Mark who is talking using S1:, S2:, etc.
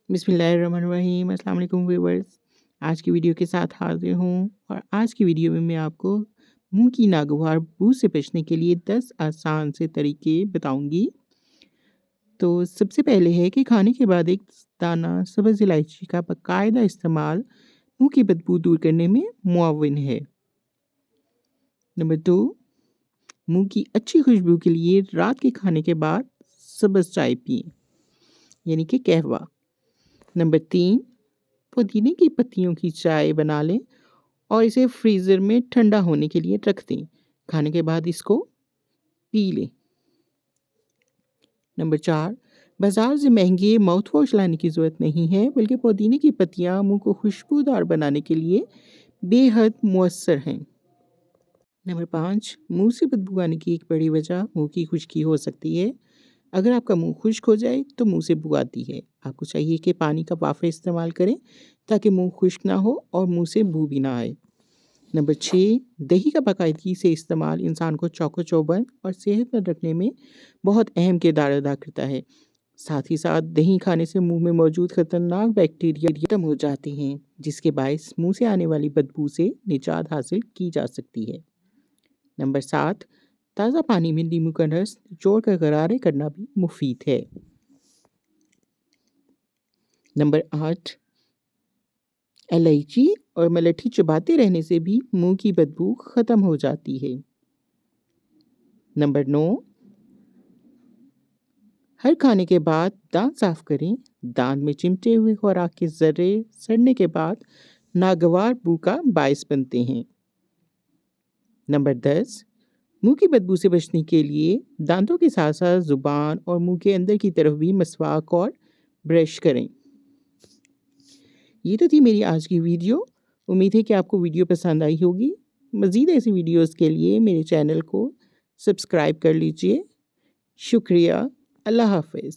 S1: बिस्मिल्लाहिर्रहमानिर्रहीम। अस्सलाम वालेकुम व्यूअर्स। आज की वीडियो के साथ हाजिर हूँ और आज की वीडियो में मैं आपको मुंह की नागवार बू से बचने के लिए 10 आसान से तरीके बताऊंगी। तो सबसे पहले है कि खाने के बाद एक दाना सब्ज़ इलायची का बाकायदा इस्तेमाल मुंह की बदबू दूर करने में मुआविन है। नंबर 2, मुंह की अच्छी खुशबू के लिए रात के खाने के बाद सब्ज़ चाय पिएं, यानी कि कहवा। नंबर 3, पुदीने की पत्तियों की चाय बना लें और इसे फ्रीज़र में ठंडा होने के लिए रख दें। खाने के बाद इसको पी लें। नंबर 4, बाज़ार से महंगे माउथ वॉश लाने की ज़रूरत नहीं है, बल्कि पुदीने की पत्तियाँ मुंह को खुशबूदार बनाने के लिए बेहद मुअस्सर हैं। नंबर 5, मुंह से बदबू आने की एक बड़ी वजह मुंह की खुश्की हो सकती है। अगर आपका मुंह खुश्क हो जाए तो मुंह से बू आती है। आपको चाहिए कि पानी का वाफ़र इस्तेमाल करें ताकि मुंह खुश्क ना हो और मुंह से बू भी ना आए। नंबर 6, दही का बाकायदगी से इस्तेमाल इंसान को चौकस-चौबंद और सेहतमंद रखने में बहुत अहम किरदार अदा करता है। साथ ही साथ दही खाने से मुंह में मौजूद खतरनाक बैक्टीरिया खत्म हो जाते हैं, जिसके बायस मुंह से आने वाली बदबू से निजात हासिल की जा सकती है। नंबर 7, ताज़ा पानी में नींबू का रस निचोड़कर गरारे करना भी मुफीद है। नंबर 8, इलायची और मलठी चबाते रहने से भी मुंह की बदबू ख़त्म हो जाती है। नंबर 9, हर खाने के बाद दांत साफ करें। दांत में चिमटे हुए खुराक के ज़र्रे सड़ने के बाद नागवार बू का बायस बनते हैं। नंबर 10, मुंह की बदबू से बचने के लिए दांतों के साथ साथ ज़ुबान और मुंह के अंदर की तरफ भी मसवाक और ब्रश करें। ये तो थी मेरी आज की वीडियो। उम्मीद है कि आपको वीडियो पसंद आई होगी। मज़ीद ऐसी वीडियोस के लिए मेरे चैनल को सब्सक्राइब कर लीजिए। शुक्रिया। अल्लाह हाफ़िज़।